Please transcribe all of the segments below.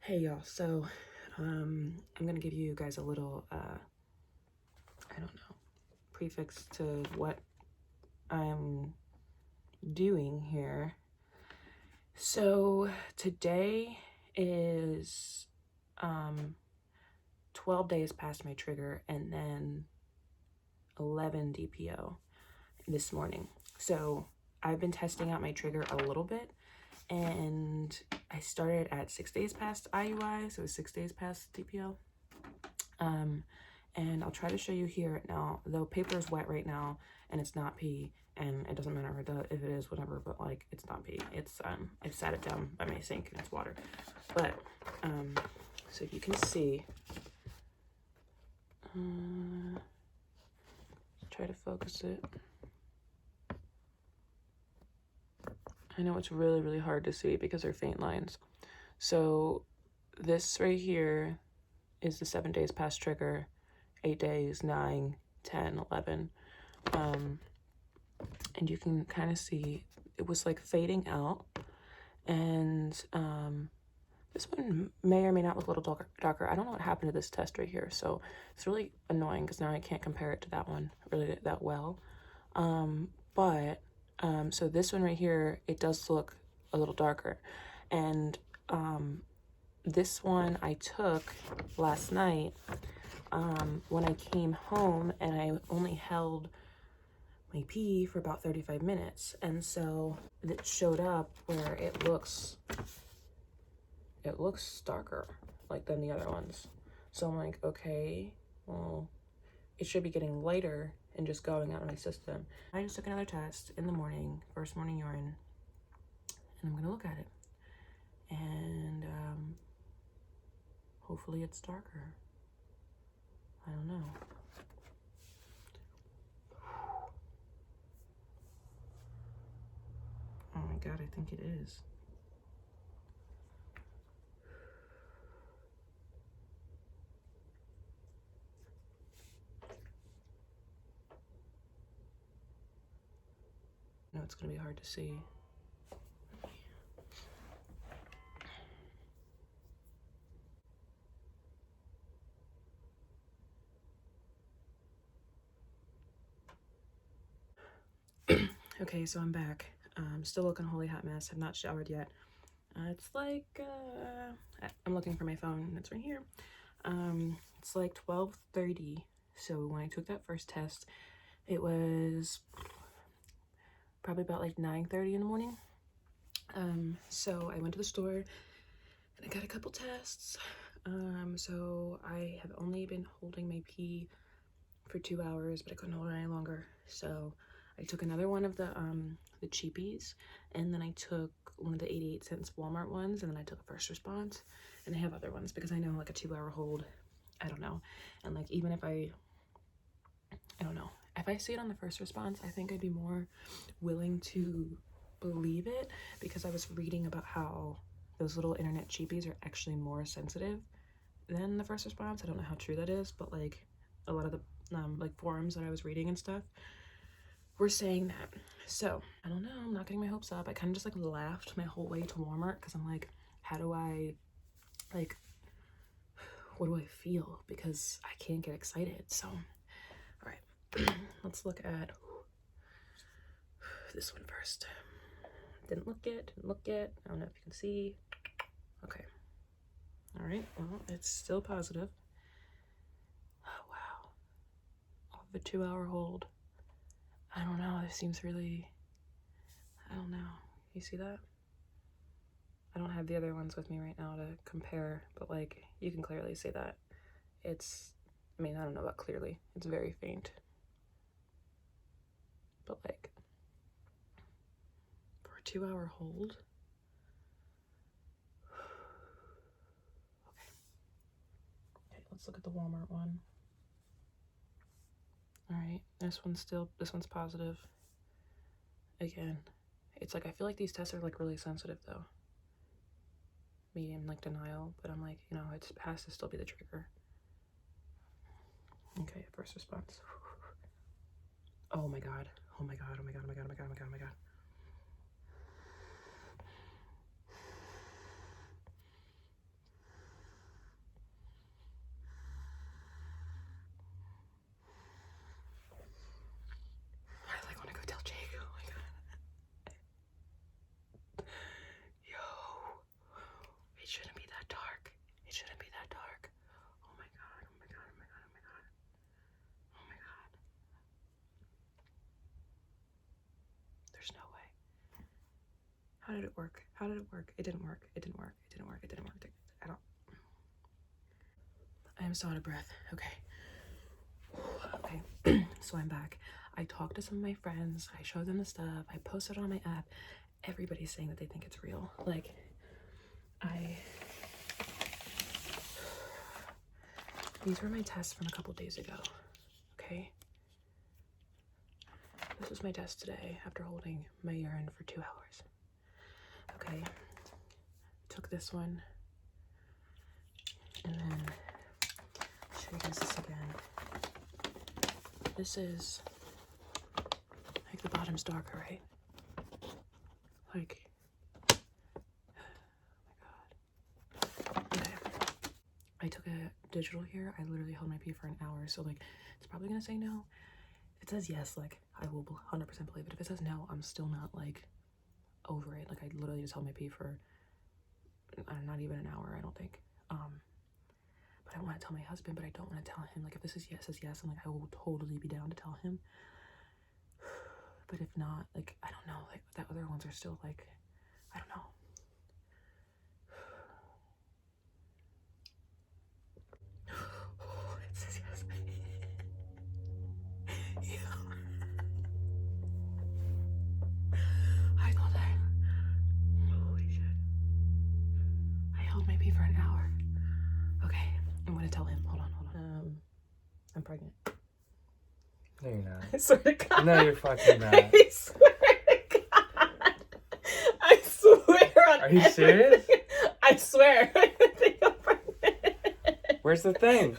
Hey y'all, so I'm gonna give you guys a little I don't know, prefix to what I'm doing here. So today is 12 days past my trigger and then 11 DPO this morning. So I've been testing out my trigger a little bit, and I started at 6 days past IUI, so it was 6 days past DPO. And I'll try to show you here now. The paper is wet right now, and it's not pee, and it doesn't matter if it is, whatever, but like, it's not pee. It's, I've sat it down by my sink and it's water. But, so you can see, try to focus it. I know it's really, really hard to see because they're faint lines. So this right here is the 7 days past trigger, 8 days, 9, 10, 11. And you can kind of see it was like fading out. And this one may or may not look a little darker. I don't know what happened to this test right here. So it's really annoying because now I can't compare it to that one really that well. So this one right here, it does look a little darker. And this one I took last night when I came home, and I only held my pee for about 35 minutes. And so it showed up where it looks darker like than the other ones. So I'm like, okay, well, it should be getting lighter and just going out of my system. I just took another test in the morning, first morning urine, and I'm gonna look at it. And hopefully it's darker. I don't know. Oh my God, I think it is. No, it's gonna be hard to see. Okay, so I'm back. Still looking a holy hot mess. Have not showered yet. It's like, I'm looking for my phone. It's right here. It's like 12:30. So when I took that first test, it was probably about like 9:30 in the morning. So I went to the store and I got a couple tests. So I have only been holding my pee for 2 hours, but I couldn't hold it any longer. So I took another one of the cheapies, and then I took one of the 88-cent Walmart ones, and then I took a first response, and I have other ones because I know like a 2-hour hold, I don't know. And like, even if I don't know, if I see it on the first response, I think I'd be more willing to believe it, because I was reading about how those little internet cheapies are actually more sensitive than the first response. I don't know how true that is, but like a lot of the like forums that I was reading and stuff were saying that. So I don't know, I'm not getting my hopes up. I kind of just like laughed my whole way to Walmart because I'm like, how do I, like, what do I feel? Because I can't get excited. So all right, let's look at this one first. Didn't look yet. I don't know if you can see. Okay. All right, well, it's still positive. Oh wow, off of a 2-hour hold. I don't know, this seems really, I don't know. You see that? I don't have the other ones with me right now to compare, but like, you can clearly see that it's, I mean, I don't know about clearly, it's very faint, but like, for a 2-hour hold. Okay, let's look at the Walmart one. All right, this one's positive. Again, it's like, I feel like these tests are like really sensitive though. Me in like denial, but I'm like, you know, it has to still be the trigger. Okay, first response. Oh my God. Oh my God. Oh my God. Oh my God. Oh my God. Oh my God. Oh my God. shouldn't be that dark. Oh my god, oh my god, oh my god, oh my god. Oh my god. There's no way. How did it work? How did it work? It didn't work. It didn't work. It didn't work. It didn't work at all. I am so out of breath. Okay. Okay. So I'm back. I talked to some of my friends. I showed them the stuff. I posted it on my app. Everybody's saying that they think it's real. Like, these were my tests from a couple days ago. Okay. This was my test today after holding my urine for 2 hours. Okay. Took this one. And then I'll show you guys this again. This is like the bottom's darker, right? Like, oh my god. Okay. I took a digital here. I literally held my pee for an hour, so like it's probably gonna say no. If it says yes, like I will 100% believe it. If it says no, I'm still not like over it. Like I literally just held my pee for not even an hour, I don't think. But I want to tell my husband, but I don't want to tell him. Like if this is yes, is yes, and like I will totally be down to tell him. But if not, like I don't know. Like the other ones are still like, I don't know. It says yes. Yeah. I thought that. Holy shit. I held my pee for an hour. Okay, I'm gonna tell him. Hold on. I'm pregnant. No, you're not. I swear to God. No, you're fucking not. I swear to God. I swear on Are you serious? I swear. I think I'm pregnant. Where's the thing?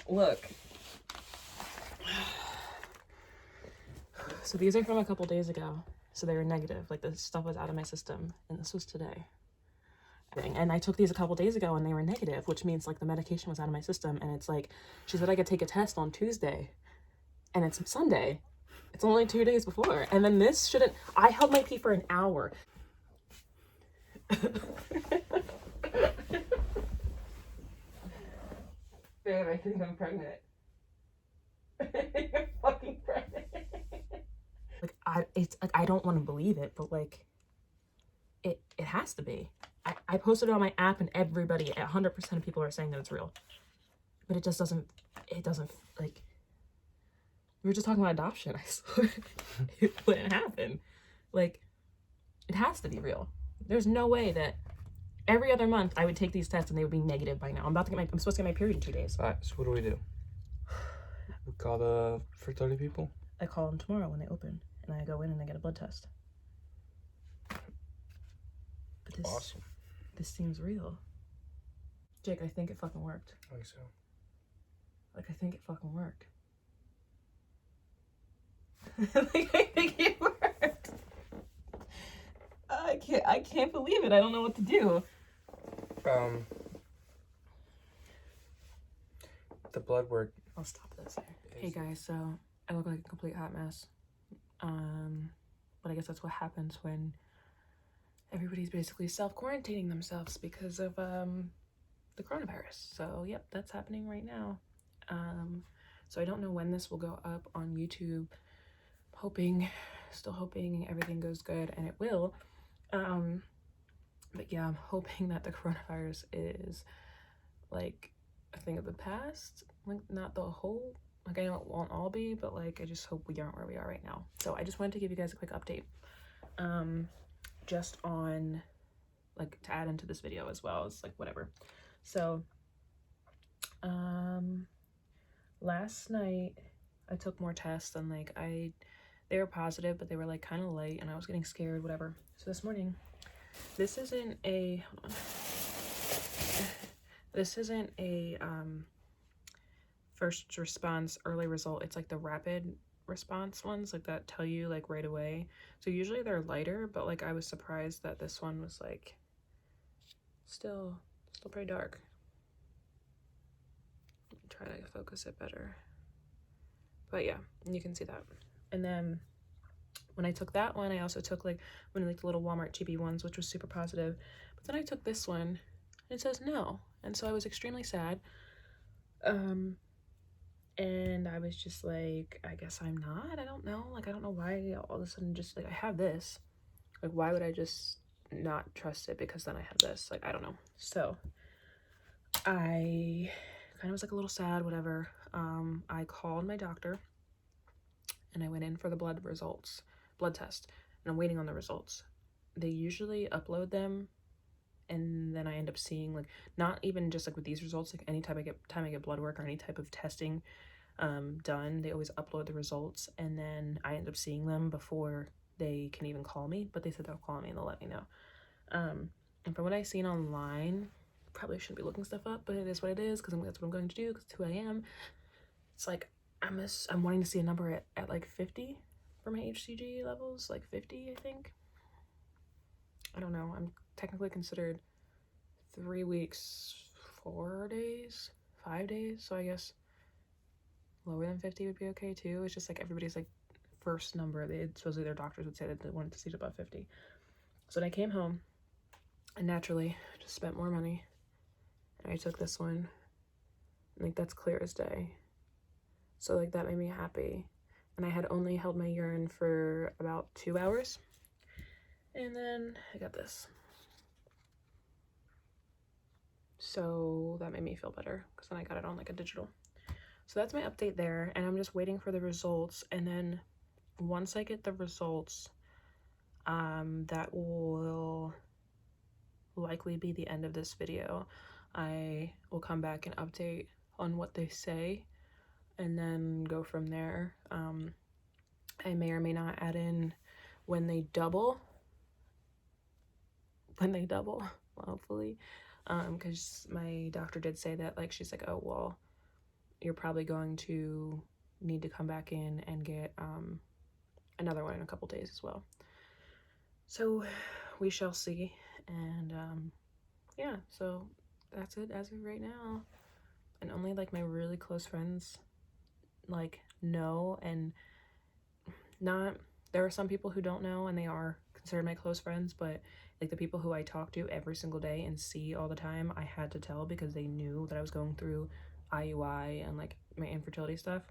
Look. So these are from a couple days ago. So they were negative. Like this stuff was out of my system. And this was today. And I took these a couple days ago and they were negative, which means like the medication was out of my system. And it's like, she said I could take a test on Tuesday. And it's Sunday. It's only 2 days before. And then this shouldn't, I held my pee for an hour. Babe, I think I'm pregnant. I'm fucking pregnant. Like it's like I don't want to believe it, but like it has to be. I posted it on my app and everybody, 100% of people are saying that it's real. But it just doesn't, like, we were just talking about adoption, I swear. It wouldn't happen. Like, it has to be real. There's no way that every other month I would take these tests and they would be negative by now. I'm supposed to get my period in 2 days. Alright, so what do? We call the fertility people? I call them tomorrow when they open. And I go in and I get a blood test. But Awesome. This seems real. Jake, I think it fucking worked. I think so. Like, I think it fucking worked. Like, I think it worked. I can't believe it. I don't know what to do. The blood work. I'll stop this here. Hey guys, so I look like a complete hot mess. But I guess that's what happens when everybody's basically self-quarantining themselves because of the coronavirus. So yep, that's happening right now. So I don't know when this will go up on YouTube. Still hoping everything goes good, and it will. But yeah, I'm hoping that the coronavirus is like a thing of the past, like not the whole, like I know it won't all be, but like I just hope we aren't where we are right now. So I just wanted to give you guys a quick update, just on like to add into this video as well as like whatever. So last night I took more tests and like they were positive, but they were like kind of light and I was getting scared, whatever. So this morning, this isn't a first response early result. It's like the rapid response ones, like that tell you like right away. So usually they're lighter, but like I was surprised that this one was like still pretty dark. Try to focus it better, but yeah, you can see that. And then when I took that one, I also took like one of like the little Walmart GB ones, which was super positive. But then I took this one and it says no. And so I was extremely sad. And I was just like, I guess I'm not. I don't know. Like, I don't know why all of a sudden just like I have this. Like, why would I just not trust it because then I have this? Like, I don't know. So I kind of was like a little sad, whatever. I called my doctor and I went in for the blood test, and I'm waiting on the results. They usually upload them, and then I end up seeing like not even just like with these results, like any time I get blood work or any type of testing done, they always upload the results, and then I end up seeing them before they can even call me. But they said they'll call me and they'll let me know. And from what I've seen online, probably shouldn't be looking stuff up, but it is what it is because that's what I'm going to do because it's who I am. It's like I'm wanting to see a number at like 50 for my HCG levels, like 50, I think. I don't know. I'm technically considered 3 weeks, 4 days, 5 days. So I guess lower than 50 would be okay too. It's just like everybody's like first number. Supposedly their doctors would say that they wanted to see it above 50. So then I came home and naturally just spent more money. And I took this one. And like that's clear as day. So like that made me happy. And I had only held my urine for about 2 hours. And then I got this. So that made me feel better because then I got it on like a digital. So that's my update there, and I'm just waiting for the results. And then once I get the results, that will likely be the end of this video. I will come back and update on what they say and then go from there. I may or may not add in when they double, hopefully, because my doctor did say that, like, she's like, oh, well, you're probably going to need to come back in and get another one in a couple days as well. So we shall see. And yeah, so that's it as of right now. And only like my really close friends like know, and not, there are some people who don't know and they are considered my close friends, but like the people who I talk to every single day and see all the time, I had to tell because they knew that I was going through IUI and like my infertility stuff.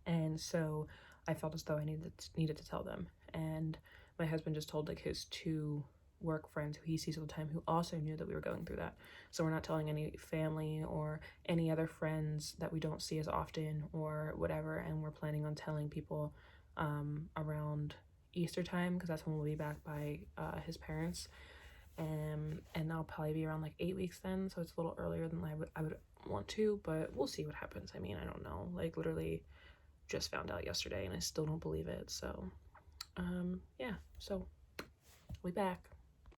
And so I felt as though I needed to tell them. And my husband just told like his 2 work friends who he sees all the time who also knew that we were going through that. So we're not telling any family or any other friends that we don't see as often or whatever. And we're planning on telling people around Easter time because that's when we'll be back by his parents. And I'll probably be around like 8 weeks then, so it's a little earlier than I would want to, but we'll see what happens. I mean, I don't know. Like literally just found out yesterday and I still don't believe it. So yeah, so we'll be back.